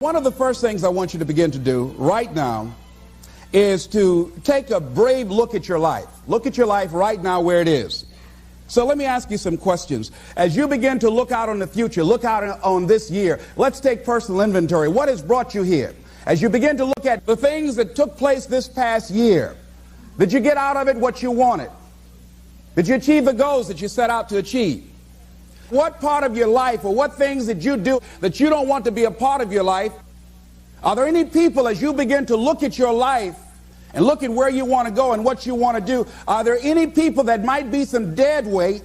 One of the first things I want you to begin to do right now is to take a brave look at your life. Look at your life right now where it is. So let me ask you some questions. As you begin to look out on the future, look out on this year, let's take personal inventory. What has brought you here? As you begin to look at the things that took place this past year, did you get out of it what you wanted? Did you achieve the goals that you set out to achieve? What part of your life or what things did you do that you don't want to be a part of your life? Are there any people, as you begin to look at your life and look at where you want to go and what you want to do, are there any people that might be some dead weight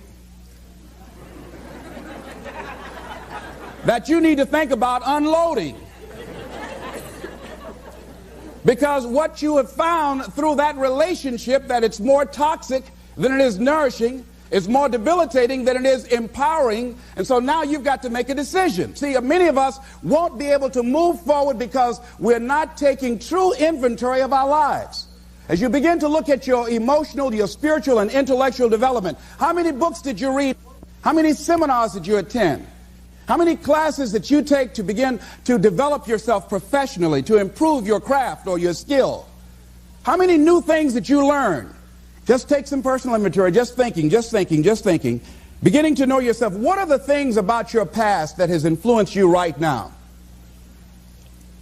that you need to think about unloading? Because what you have found through that relationship, that it's more toxic than it is nourishing, it's more debilitating than it is empowering, and so now you've got to make a decision. See, many of us won't be able to move forward because we're not taking true inventory of our lives. As you begin to look at your emotional, your spiritual, and intellectual development, how many books did you read? How many seminars did you attend? How many classes did you take to begin to develop yourself professionally, to improve your craft or your skill? How many new things did you learn? Just take some personal inventory, just thinking. Beginning to know yourself. What are the things about your past that has influenced you right now?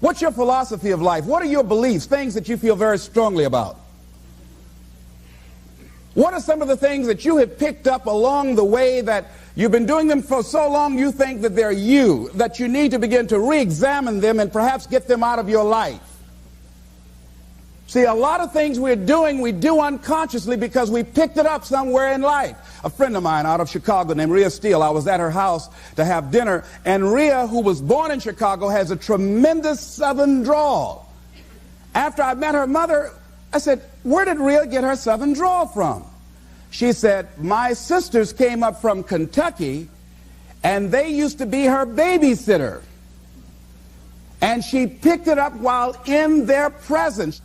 What's your philosophy of life? What are your beliefs, things that you feel very strongly about? What are some of the things that you have picked up along the way that you've been doing them for so long you think that they're you, that you need to begin to re-examine them and perhaps get them out of your life? See, a lot of things we're doing, we do unconsciously because we picked it up somewhere in life. A friend of mine out of Chicago named Rhea Steele, I was at her house to have dinner, and Rhea, who was born in Chicago, has a tremendous southern drawl. After I met her mother, I said, where did Rhea get her southern drawl from? She said, my sisters came up from Kentucky, and they used to be her babysitter. And she picked it up while in their presence.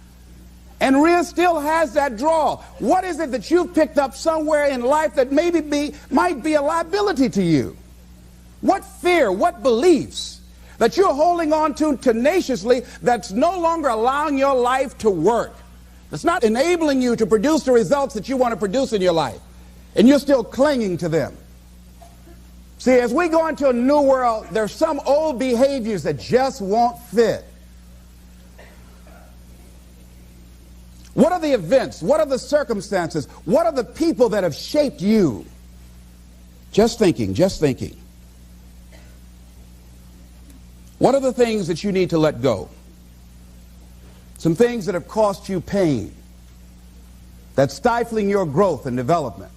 And Rhea still has that drawl. What is it that you've picked up somewhere in life that might be a liability to you? What fear, what beliefs that you're holding on to tenaciously that's no longer allowing your life to work? It's not enabling you to produce the results that you want to produce in your life. And you're still clinging to them. See, as we go into a new world, there's some old behaviors that just won't fit. What are the events? What are the circumstances? What are the people that have shaped you? Just thinking. What are the things that you need to let go? Some things that have cost you pain, that's stifling your growth and development.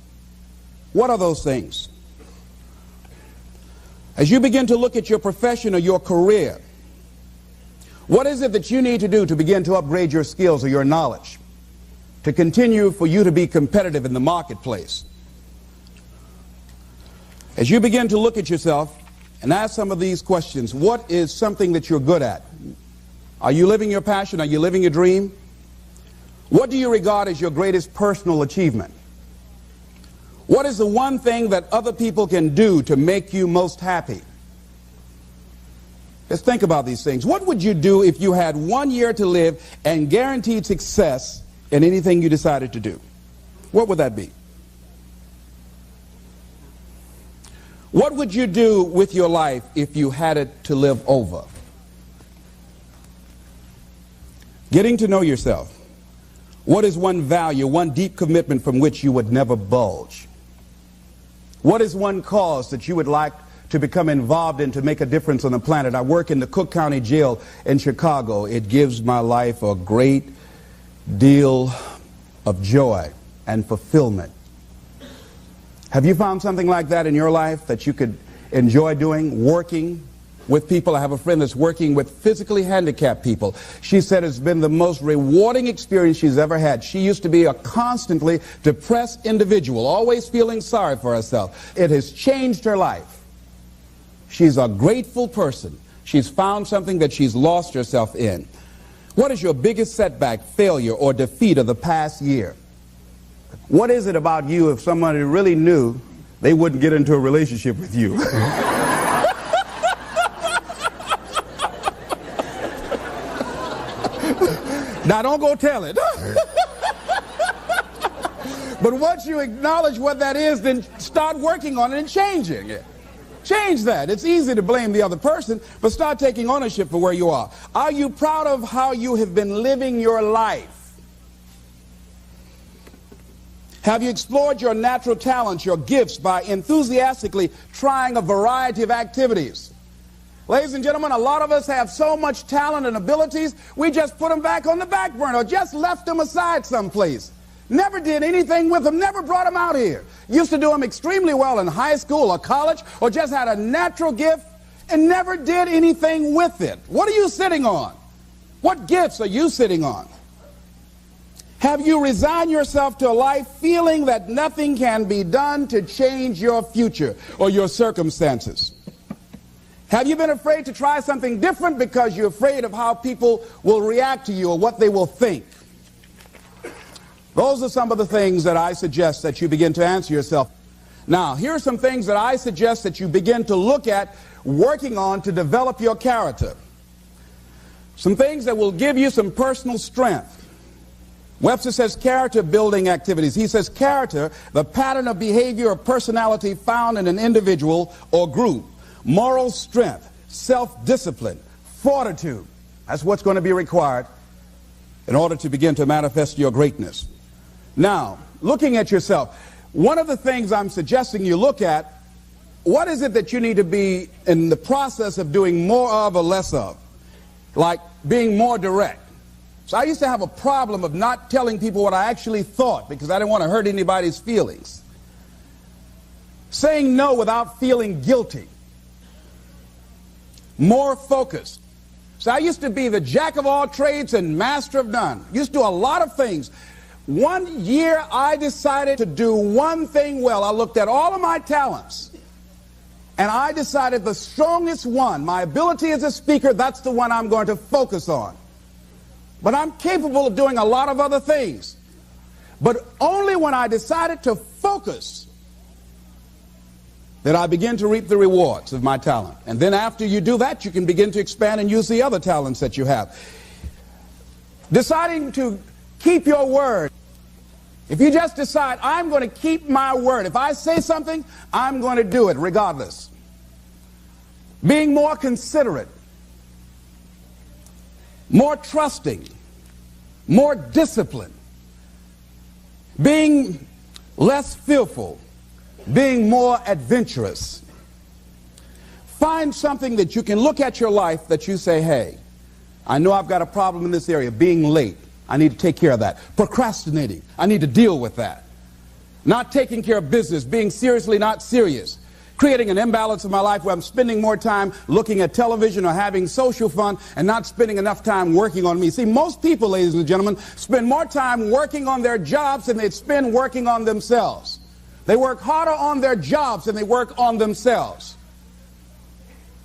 What are those things? As you begin to look at your profession or your career, what is it that you need to do to begin to upgrade your skills or your knowledge, to continue for you to be competitive in the marketplace? As you begin to look at yourself and ask some of these questions, what is something that you're good at? Are you living your passion? Are you living your dream? What do you regard as your greatest personal achievement? What is the one thing that other people can do to make you most happy? Just think about these things. What would you do if you had 1 year to live and guaranteed success in anything you decided to do? What would that be? What would you do with your life if you had it to live over? Getting to know yourself. What is one value, one deep commitment from which you would never bulge? What is one cause that you would like to become involved in to make a difference on the planet? I work in the Cook County Jail in Chicago. It gives my life a great deal of joy and fulfillment. Have you found something like that in your life that you could enjoy doing, working with people? I have a friend that's working with physically handicapped people. She said it's been the most rewarding experience she's ever had. She used to be a constantly depressed individual, always feeling sorry for herself. It has changed her life. She's a grateful person. She's found something that she's lost herself in. What is your biggest setback, failure, or defeat of the past year? What is it about you, if somebody really knew, they wouldn't get into a relationship with you? Now don't go tell it. But once you acknowledge what that is, then start working on it and changing it. Change that. It's easy to blame the other person, but start taking ownership for where you are. Are you proud of how you have been living your life? Have you explored your natural talents, your gifts, by enthusiastically trying a variety of activities? Ladies and gentlemen, a lot of us have so much talent and abilities, we just put them back on the back burner or just left them aside someplace. Never did anything with them, never brought them out here. Used to do them extremely well in high school or college, or just had a natural gift and never did anything with it. What are you sitting on? What gifts are you sitting on? Have you resigned yourself to a life feeling that nothing can be done to change your future or your circumstances? Have you been afraid to try something different because you're afraid of how people will react to you or what they will think? Those are some of the things that I suggest that you begin to answer yourself. Now, here are some things that I suggest that you begin to look at working on to develop your character. Some things that will give you some personal strength. Webster says character building activities. He says character, the pattern of behavior or personality found in an individual or group. Moral strength, self-discipline, fortitude. That's what's going to be required in order to begin to manifest your greatness. Now, looking at yourself, one of the things I'm suggesting you look at, what is it that you need to be in the process of doing more of or less of? Like being more direct. So I used to have a problem of not telling people what I actually thought because I didn't want to hurt anybody's feelings. Saying no without feeling guilty. More focused. So I used to be the jack of all trades and master of none. Used to do a lot of things. One year I decided to do one thing well. I looked at all of my talents and I decided the strongest one, my ability as a speaker, that's the one I'm going to focus on. But I'm capable of doing a lot of other things. But only when I decided to focus did I begin to reap the rewards of my talent. And then after you do that, you can begin to expand and use the other talents that you have. Deciding to keep your word. If you just decide, I'm going to keep my word. If I say something, I'm going to do it regardless. Being more considerate. More trusting. More disciplined. Being less fearful. Being more adventurous. Find something that you can look at your life that you say, hey, I know I've got a problem in this area. Being late. I need to take care of that. Procrastinating. I need to deal with that. Not taking care of business. Being seriously not serious. Creating an imbalance in my life where I'm spending more time looking at television or having social fun and not spending enough time working on me. See, most people, ladies and gentlemen, spend more time working on their jobs than they spend working on themselves. They work harder on their jobs than they work on themselves.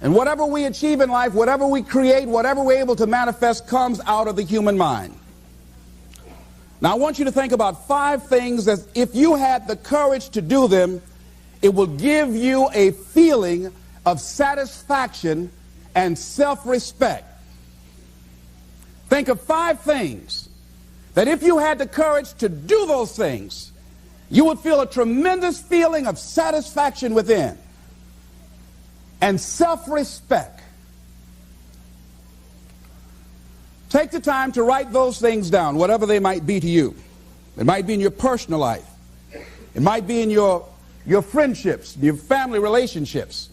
And whatever we achieve in life, whatever we create, whatever we're able to manifest comes out of the human mind. Now I want you to think about 5 things that if you had the courage to do them, it will give you a feeling of satisfaction and self-respect. Think of 5 things that if you had the courage to do those things, you would feel a tremendous feeling of satisfaction within and self-respect. Take the time to write those things down, whatever they might be to you. It might be in your personal life. It might be in your friendships, your family relationships.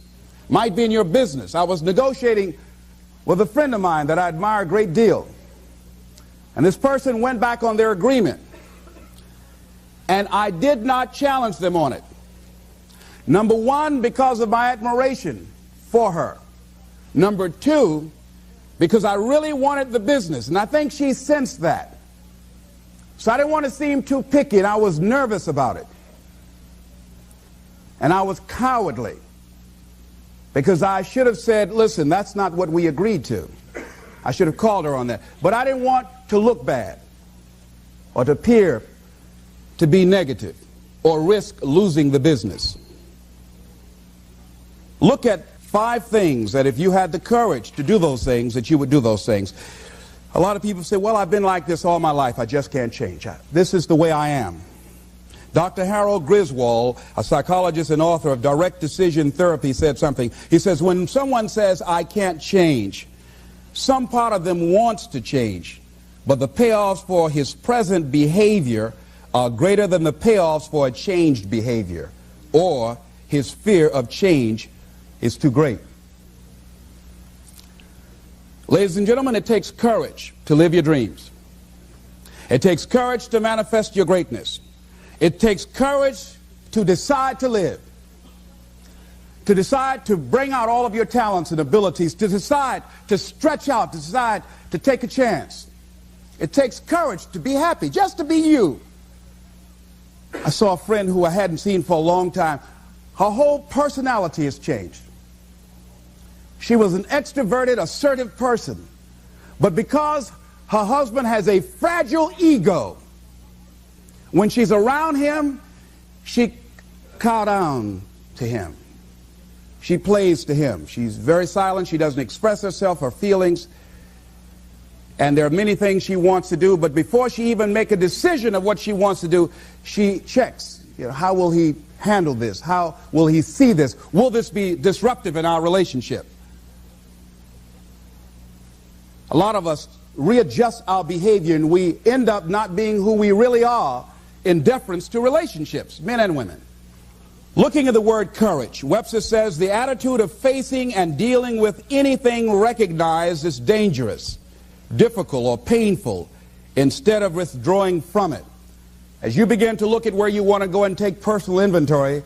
It might be in your business. I was negotiating with a friend of mine that I admire a great deal. And this person went back on their agreement. And I did not challenge them on it. Number 1, because of my admiration for her. Number 2, because I really wanted the business, and I think she sensed that. So I didn't want to seem too picky, and I was nervous about it. And I was cowardly, because I should have said, listen, that's not what we agreed to. I should have called her on that. But I didn't want to look bad, or to appear to be negative, or risk losing the business. Look at 5 things that if you had the courage to do those things, that you would do those things. A lot of people say, well, I've been like this all my life. I just can't change. This is the way I am. Dr. Harold Griswold, a psychologist and author of Direct Decision Therapy, said something. He says, when someone says, I can't change, some part of them wants to change, but the payoffs for his present behavior are greater than the payoffs for a changed behavior, or his fear of change is too great. Ladies and gentlemen, it takes courage to live your dreams. It takes courage to manifest your greatness. It takes courage to decide to live, to decide to bring out all of your talents and abilities, to decide to stretch out, to decide to take a chance. It takes courage to be happy, just to be you. I saw a friend who I hadn't seen for a long time. Her whole personality has changed. She was an extroverted, assertive person. But because her husband has a fragile ego, when she's around him, she cows down to him. She plays to him. She's very silent. She doesn't express herself, her feelings. And there are many things she wants to do, but before she even makes a decision of what she wants to do, she checks. How will he handle this? How will he see this? Will this be disruptive in our relationship? A lot of us readjust our behavior and we end up not being who we really are in deference to relationships, men and women. Looking at the word courage, Webster says the attitude of facing and dealing with anything recognized as dangerous, difficult, or painful instead of withdrawing from it. As you begin to look at where you want to go and take personal inventory,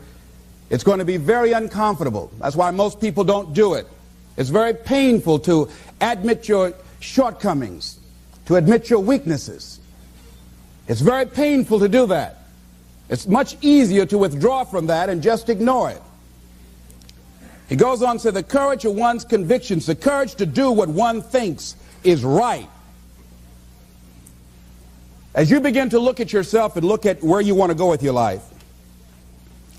it's going to be very uncomfortable. That's why most people don't do it. It's very painful to admit your shortcomings, to admit your weaknesses. It's very painful to do that. It's much easier to withdraw from that and just ignore it. He goes on to say the courage of one's convictions, the courage to do what one thinks is right. As you begin to look at yourself and look at where you want to go with your life,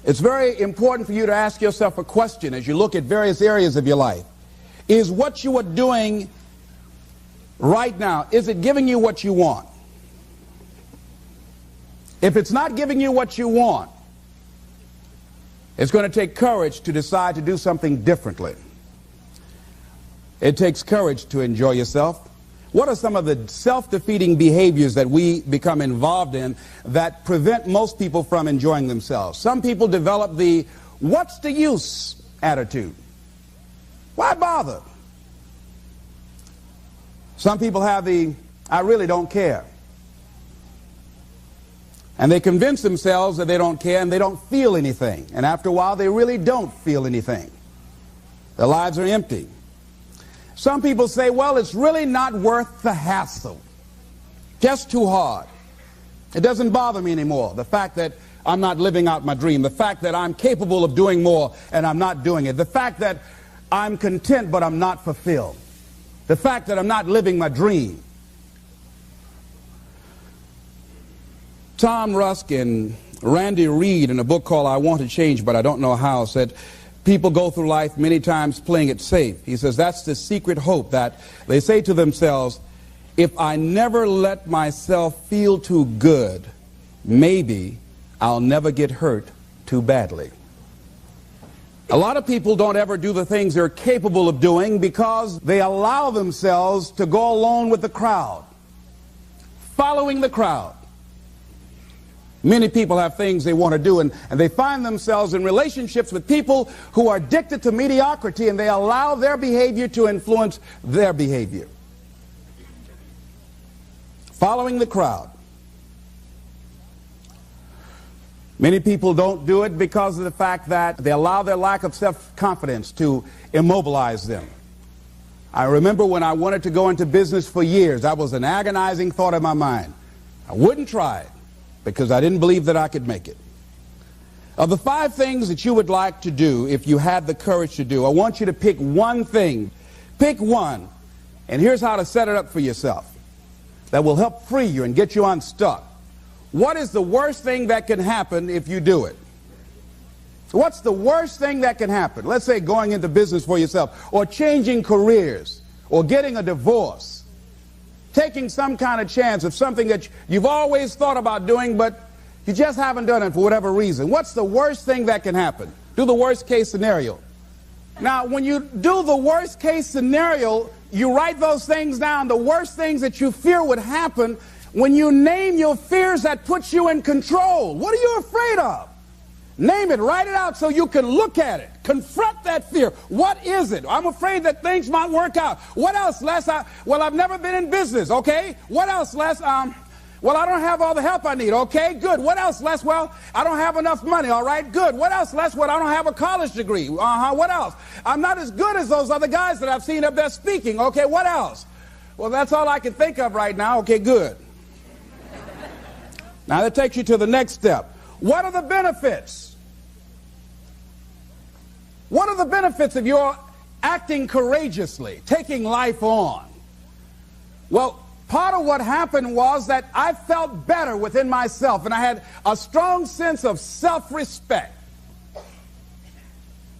it's very important for you to ask yourself a question as you look at various areas of your life. Is what you are doing right now, is it giving you what you want? If it's not giving you what you want, it's going to take courage to decide to do something differently. It takes courage to enjoy yourself. What are some of the self-defeating behaviors that we become involved in that prevent most people from enjoying themselves? Some people develop the what's the use attitude. Why bother? Some people have the I really don't care. And they convince themselves that they don't care and they don't feel anything. And after a while, they really don't feel anything. Their lives are empty. Some people say, well, it's really not worth the hassle. Just too hard. It doesn't bother me anymore. The fact that I'm not living out my dream. The fact that I'm capable of doing more and I'm not doing it. The fact that I'm content but I'm not fulfilled. The fact that I'm not living my dream. Tom Rusk and Randy Reed in a book called I Want to Change But I Don't Know How said people go through life many times playing it safe. He says that's the secret hope, that they say to themselves, if I never let myself feel too good, maybe I'll never get hurt too badly. A lot of people don't ever do the things they're capable of doing because they allow themselves to go along with the crowd, following the crowd. Many people have things they want to do, and they find themselves in relationships with people who are addicted to mediocrity, and they allow their behavior to influence their behavior. Following the crowd. Many people don't do it because of the fact that they allow their lack of self-confidence to immobilize them. I remember when I wanted to go into business for years, that was an agonizing thought in my mind. I wouldn't try it because I didn't believe that I could make it. Of the 5 things that you would like to do if you had the courage to do, I want you to pick one thing. Pick one. And here's how to set it up for yourself that will help free you and get you unstuck. What is the worst thing that can happen if you do it? What's the worst thing that can happen? Let's say going into business for yourself, or changing careers, or getting a divorce. taking some kind of chance of something that you've always thought about doing, but you just haven't done it for whatever reason. What's the worst thing that can happen? Do the worst case scenario. Now, when you do the worst case scenario, you write those things down, the worst things that you fear would happen. When you name your fears, that puts you in control. What are you afraid of? Name it, write it out so you can look at it. Confront that fear. What is it? I'm afraid that things might work out. What else, Les? Well, I've never been in business, okay? What else, Les? Well, I don't have all the help I need, okay? Good. What else, Les? Well, I don't have enough money, all right? Good. What else, Les? Well, I don't have a college degree. What else? I'm not as good as those other guys that I've seen up there speaking, okay? What else? Well, that's all I can think of right now, okay? Good. Now, that takes you to the next step. What are the benefits? What are the benefits of your acting courageously, taking life on? Well, part of what happened was that I felt better within myself, and I had a strong sense of self-respect.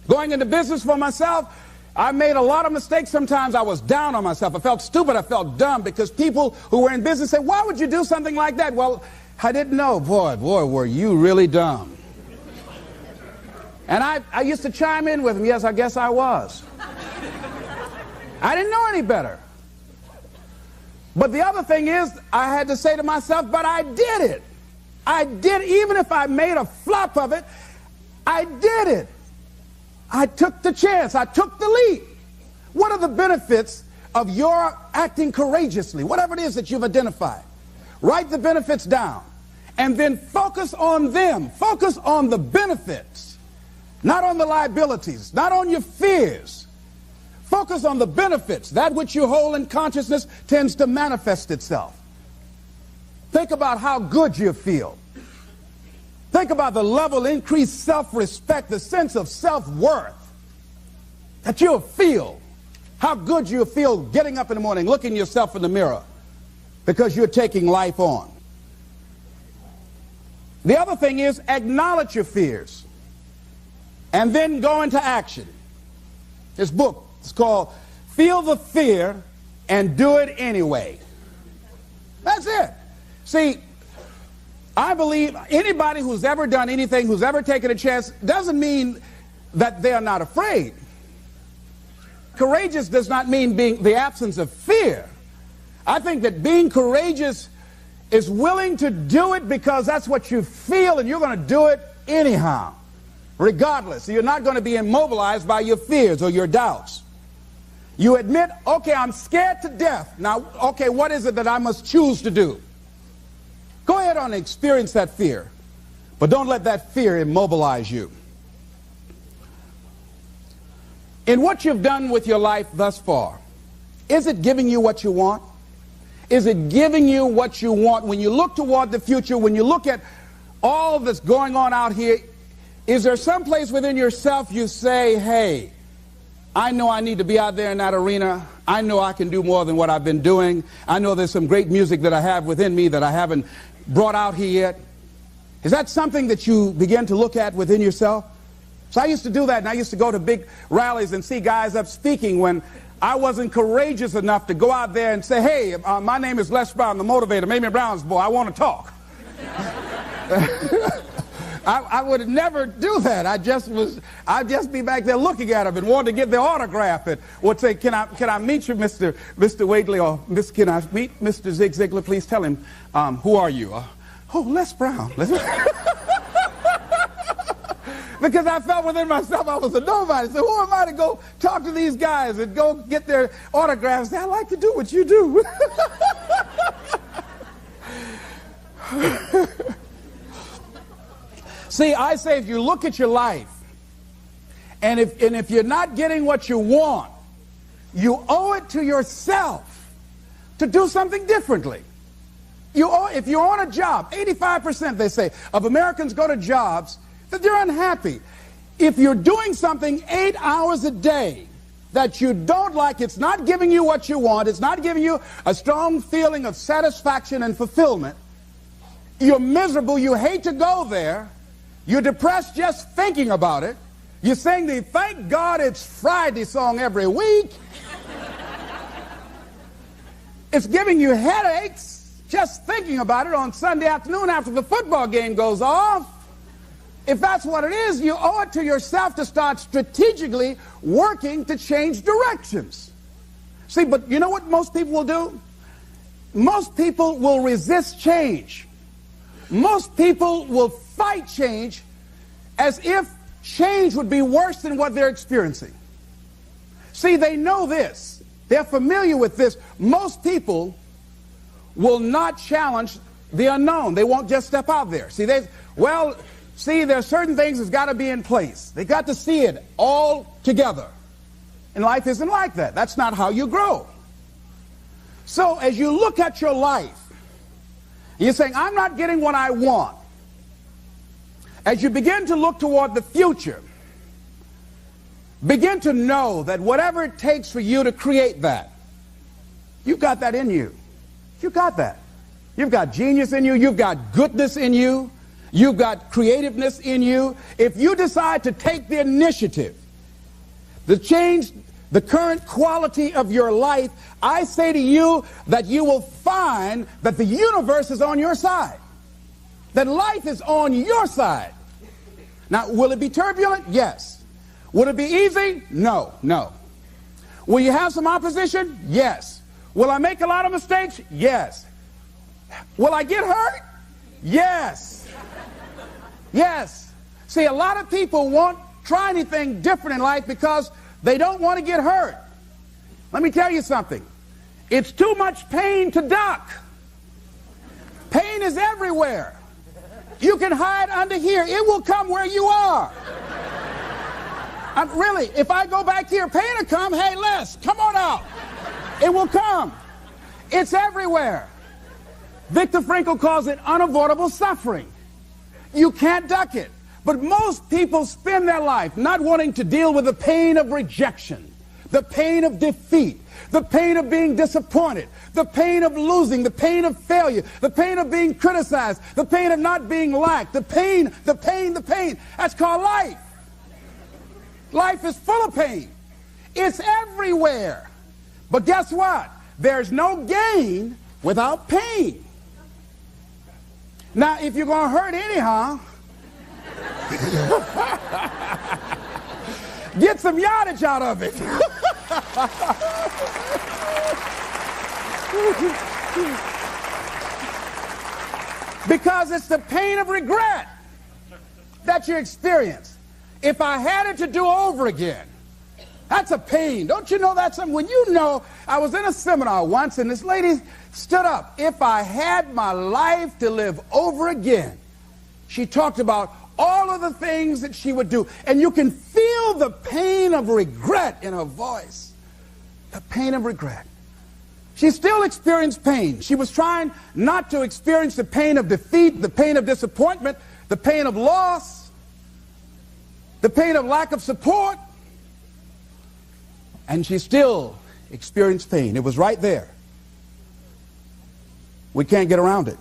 Going into business for myself, I made a lot of mistakes. Sometimes I was down on myself. I felt stupid. I felt dumb because people who were in business said, why would you do something like that? Well, I didn't know. Boy, were you really dumb. And I used to chime in with them. Yes, I guess I was. I didn't know any better. But the other thing is, I had to say to myself, but I did it. I did, even if I made a flop of it, I did it. I took the chance. I took the leap. What are the benefits of your acting courageously? Whatever it is that you've identified. Write the benefits down. And then focus on them. Focus on the benefits. Not on the liabilities. Not on your fears. Focus on the benefits. That which you hold in consciousness tends to manifest itself. Think about how good you feel. Think about the level of increased self-respect, the sense of self-worth that you'll feel. How good you'll feel getting up in the morning, looking yourself in the mirror because you're taking life on. The other thing is acknowledge your fears and then go into action. This book, it's called Feel the Fear and Do It Anyway. That's it. See, I believe anybody who's ever done anything, who's ever taken a chance, doesn't mean that they are not afraid. Courageous does not mean being the absence of fear. I think that being courageous is willing to do it because that's what you feel and you're going to do it anyhow, regardless. You're not going to be immobilized by your fears or your doubts. You admit, okay, I'm scared to death. Now, okay, what is it that I must choose to do? Go ahead and experience that fear, but don't let that fear immobilize you. In what you've done with your life thus far, is it giving you what you want? Is it giving you what you want? When you look toward the future, when you look at all that's going on out here, is there some place within yourself you say, hey, I know I need to be out there in that arena. I know I can do more than what I've been doing. I know there's some great music that I have within me that I haven't brought out here yet. Is that something that you begin to look at within yourself? So I used to do that, and I used to go to big rallies and see guys up speaking when I wasn't courageous enough to go out there and say, hey, my name is Les Brown, the motivator, Mamie Brown's boy, I want to talk. I would never do that. I'd just be back there looking at them and want to get their autograph and would say, can I meet you, Mr. Waitley, or can I meet Mr. Zig Ziglar? Please tell him, who are you? Oh, Les Brown. Because I felt within myself I was a nobody. So who am I to go talk to these guys and go get their autographs? I like to do what you do. See, I say if you look at your life, and if you're not getting what you want, you owe it to yourself to do something differently. If you're on a job, 85%, they say, of Americans go to jobs that they're unhappy. If you're doing something 8 hours a day that you don't like, it's not giving you what you want, it's not giving you a strong feeling of satisfaction and fulfillment, you're miserable, you hate to go there, you're depressed just thinking about it. You sing the Thank God It's Friday song every week. It's giving you headaches just thinking about it on Sunday afternoon after the football game goes off. If that's what it is, you owe it to yourself to start strategically working to change directions. See, but you know what most people will do? Most people will resist change. Most people will fight change as if change would be worse than what they're experiencing. See, they know this. They're familiar with this. Most people will not challenge the unknown. They won't just step out there. See, there are certain things that's got to be in place. They got to see it all together. And life isn't like that. That's not how you grow. So as you look at your life, you're saying, I'm not getting what I want. As you begin to look toward the future, begin to know that whatever it takes for you to create that, you've got that in you. You've got that. You've got genius in you. You've got goodness in you. You've got creativeness in you. If you decide to take the initiative to change the current quality of your life, I say to you that you will find that the universe is on your side. That life is on your side. Now, will it be turbulent? Yes. Will it be easy? No, no. Will you have some opposition? Yes. Will I make a lot of mistakes? Yes. Will I get hurt? Yes. Yes. See, a lot of people won't try anything different in life because they don't want to get hurt. Let me tell you something. It's too much pain to duck. Pain is everywhere. You can hide under here. It will come where you are. Really, if I go back here, pain will come. Hey, Les, come on out. It will come. It's everywhere. Viktor Frankl calls it unavoidable suffering. You can't duck it. But most people spend their life not wanting to deal with the pain of rejection, the pain of defeat, the pain of being disappointed, the pain of losing, the pain of failure, the pain of being criticized, the pain of not being liked, the pain. That's called life. Life is full of pain. It's everywhere. But guess what? There's no gain without pain. Now, if you're going to hurt anyhow, get some yardage out of it. Because it's the pain of regret that you experience. If I had it to do over again, that's a pain. Don't you know that's something? When you know, I was in a seminar once and this lady stood up. If I had my life to live over again, she talked about all of the things that she would do. And you can feel the pain of regret in her voice. The pain of regret. She still experienced pain. She was trying not to experience the pain of defeat, the pain of disappointment, the pain of loss, the pain of lack of support. And she still experienced pain. It was right there. We can't get around it.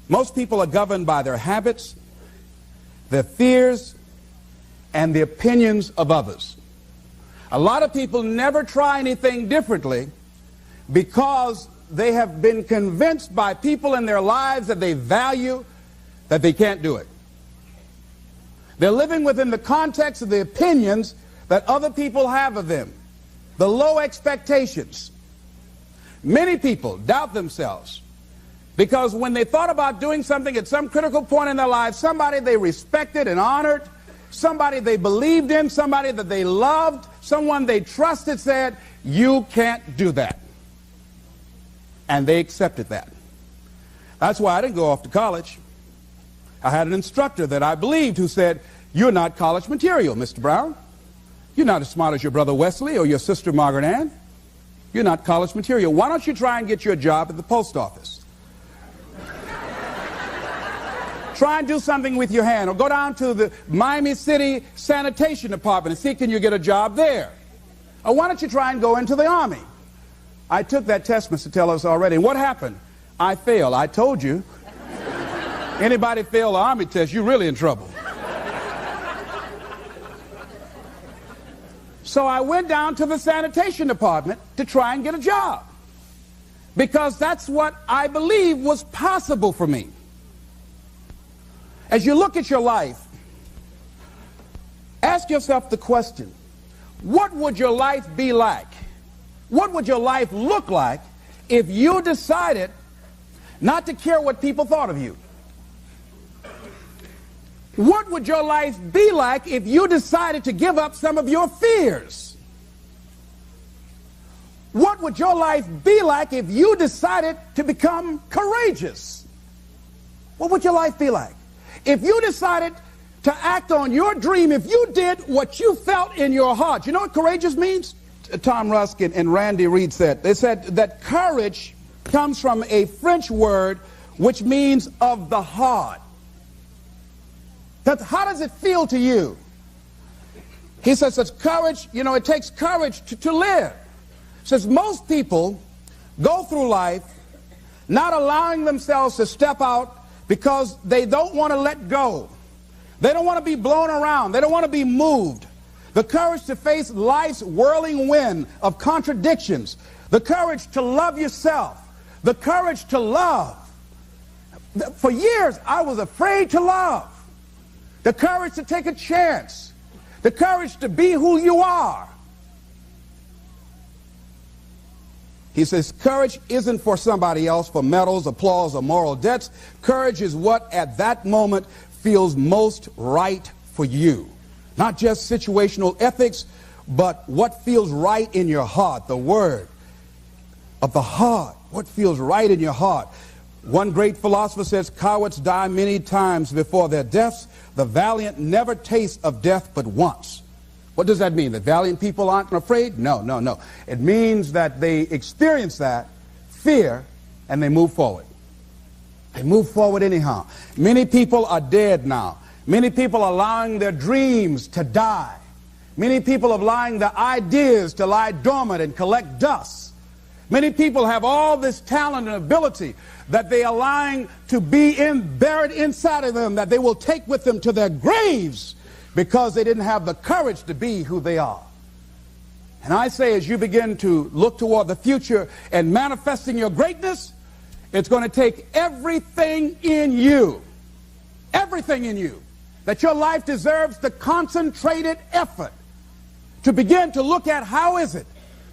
Most people are governed by their habits, their fears, and the opinions of others. A lot of people never try anything differently because they have been convinced by people in their lives that they value that they can't do it. They're living within the context of the opinions that other people have of them, the low expectations. Many people doubt themselves because when they thought about doing something at some critical point in their lives, somebody they respected and honored, somebody they believed in, somebody that they loved, someone they trusted said, you can't do that. And they accepted that. That's why I didn't go off to college. I had an instructor that I believed who said, you're not college material, Mr. Brown. You're not as smart as your brother Wesley or your sister Margaret Ann. You're not college material. Why don't you try and get your job at the post office? Try and do something with your hand, or go down to the Miami City Sanitation Department and see can you get a job there. Or why don't you try and go into the Army? I took that test, Mr. Tellers, already. And what happened? I failed. I told you. Anybody fail the Army test, you're really in trouble. So I went down to the sanitation department to try and get a job. because that's what I believe was possible for me. As you look at your life, ask yourself the question, what would your life be like? What would your life look like if you decided not to care what people thought of you? What would your life be like if you decided to give up some of your fears? What would your life be like if you decided to become courageous? What would your life be like? If you decided to act on your dream, if you did what you felt in your heart. You know what courageous means? Tom Rusk and Randy Reed said. They said that courage comes from a French word which means of the heart. How does it feel to you? He says that courage, you know, it takes courage to live. Says most people go through life not allowing themselves to step out because they don't want to let go. They don't want to be blown around. They don't want to be moved. The courage to face life's whirling wind of contradictions. The courage to love yourself. The courage to love. For years, I was afraid to love. The courage to take a chance. The courage to be who you are. He says, courage isn't for somebody else, for medals, applause, or moral debts. Courage is what at that moment feels most right for you. Not just situational ethics, but what feels right in your heart. The word of the heart. What feels right in your heart. One great philosopher says, cowards die many times before their deaths. The valiant never taste of death but once. What does that mean? That valiant people aren't afraid? No, no, no. It means that they experience that fear and they move forward. They move forward anyhow. Many people are dead now. Many people are allowing their dreams to die. Many people are allowing their ideas to lie dormant and collect dust. Many people have all this talent and ability that they are allowing to be buried inside of them, that they will take with them to their graves because they didn't have the courage to be who they are. And I say, as you begin to look toward the future and manifesting your greatness, it's going to take everything in you, that your life deserves the concentrated effort to begin to look at how is it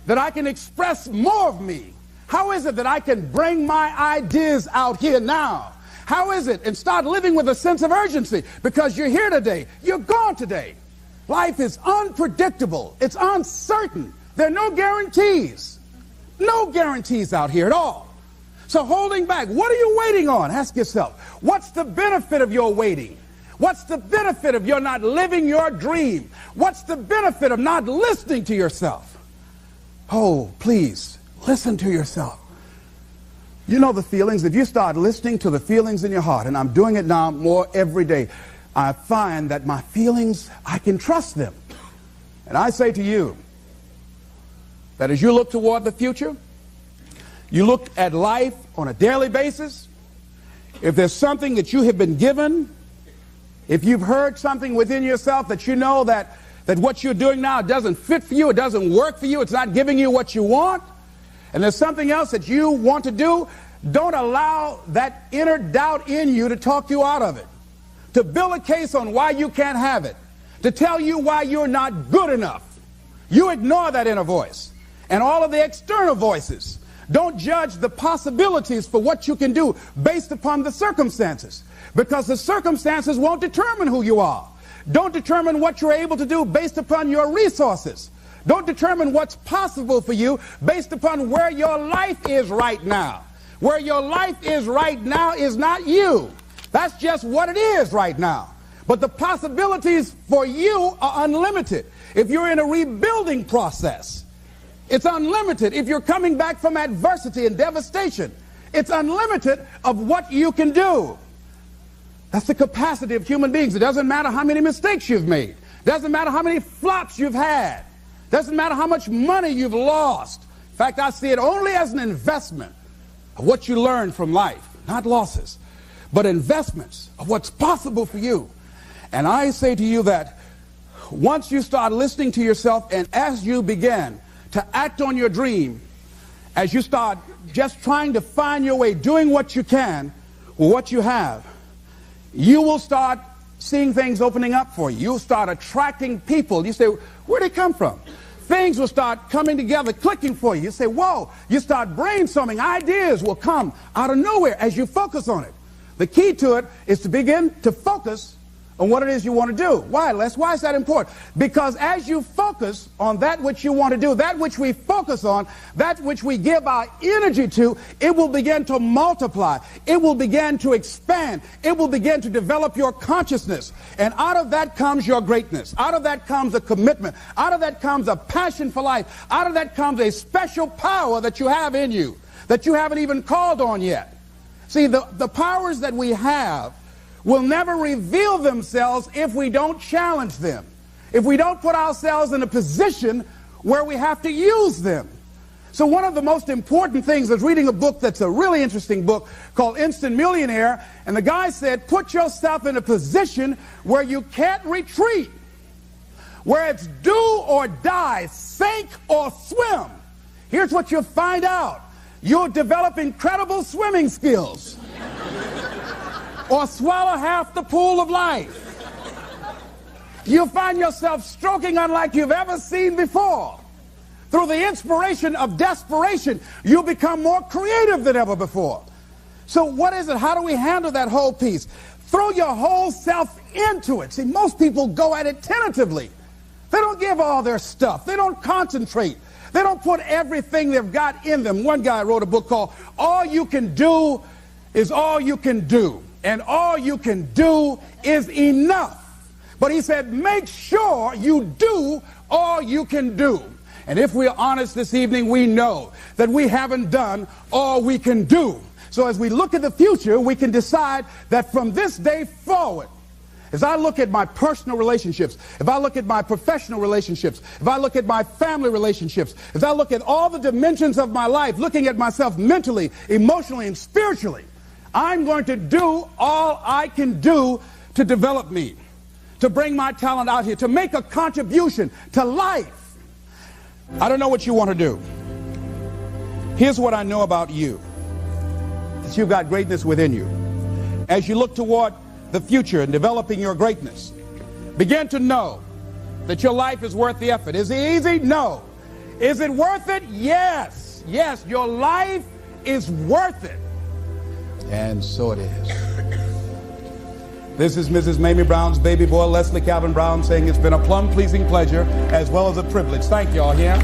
that I can express more of me? How is it that I can bring my ideas out here now? How is it? And start living with a sense of urgency, because you're here today, you're gone today. Life is unpredictable. It's uncertain. There are no guarantees. No guarantees out here at all. So holding back, what are you waiting on? Ask yourself, what's the benefit of your waiting? What's the benefit of your not living your dream? What's the benefit of not listening to yourself? Oh, please, listen to yourself. You know the feelings. If you start listening to the feelings in your heart, and I'm doing it now more every day, I find that my feelings, I can trust them. And I say to you that as you look toward the future, you look at life on a daily basis, if there's something that you have been given, if you've heard something within yourself that you know that what you're doing now doesn't fit for you, it doesn't work for you, it's not giving you what you want, and there's something else that you want to do, don't allow that inner doubt in you to talk you out of it, to build a case on why you can't have it, to tell you why you're not good enough. You ignore that inner voice and all of the external voices. Don't judge the possibilities for what you can do based upon the circumstances, because the circumstances won't determine who you are. Don't determine what you're able to do based upon your resources. Don't determine what's possible for you based upon where your life is right now. Where your life is right now is not you. That's just what it is right now. But the possibilities for you are unlimited. If you're in a rebuilding process, it's unlimited. If you're coming back from adversity and devastation, it's unlimited of what you can do. That's the capacity of human beings. It doesn't matter how many mistakes you've made. It doesn't matter how many flops you've had. It doesn't matter how much money you've lost. In fact, I see it only as an investment of what you learn from life. Not losses, but investments of what's possible for you. And I say to you that once you start listening to yourself, and as you begin to act on your dream, as you start just trying to find your way, doing what you can with what you have, you will start seeing things opening up for you. You'll start attracting people. You say, where'd they come from? Things will start coming together, clicking for you. You say, whoa. You start brainstorming. Ideas will come out of nowhere as you focus on it. The key to it is to begin to focus on what it is you want to do. Why, Les? Why is that important? Because as you focus on that which you want to do, that which we focus on, that which we give our energy to, it will begin to multiply. It will begin to expand. It will begin to develop your consciousness. And out of that comes your greatness. Out of that comes a commitment. Out of that comes a passion for life. Out of that comes a special power that you have in you that you haven't even called on yet. See, the powers that we have will never reveal themselves if we don't challenge them, if we don't put ourselves in a position where we have to use them. So one of the most important things is reading a book that's a really interesting book called Instant Millionaire, and the guy said, put yourself in a position where you can't retreat, where it's do or die, sink or swim. Here's what you'll find out. You'll develop incredible swimming skills. Or swallow half the pool of life. You'll find yourself stroking unlike you've ever seen before. Through the inspiration of desperation, you'll become more creative than ever before. So what is it? How do we handle that whole piece? Throw your whole self into it. See, most people go at it tentatively. They don't give all their stuff. They don't concentrate. They don't put everything they've got in them. One guy wrote a book called All You Can Do Is All You Can Do. And all you can do is enough. But he said, make sure you do all you can do. And if we're honest this evening, we know that we haven't done all we can do. So as we look at the future, we can decide that from this day forward, as I look at my personal relationships, if I look at my professional relationships, if I look at my family relationships, as I look at all the dimensions of my life, looking at myself mentally, emotionally, and spiritually, I'm going to do all I can do to develop me, to bring my talent out here, to make a contribution to life. I don't know what you want to do. Here's what I know about you, that you've got greatness within you. As you look toward the future and developing your greatness, begin to know that your life is worth the effort. Is it easy? No. Is it worth it? Yes. Yes, your life is worth it. And so it is. This is Mrs. Mamie Brown's baby boy, Leslie Calvin Brown, saying it's been a plum-pleasing pleasure as well as a privilege. Thank you all here.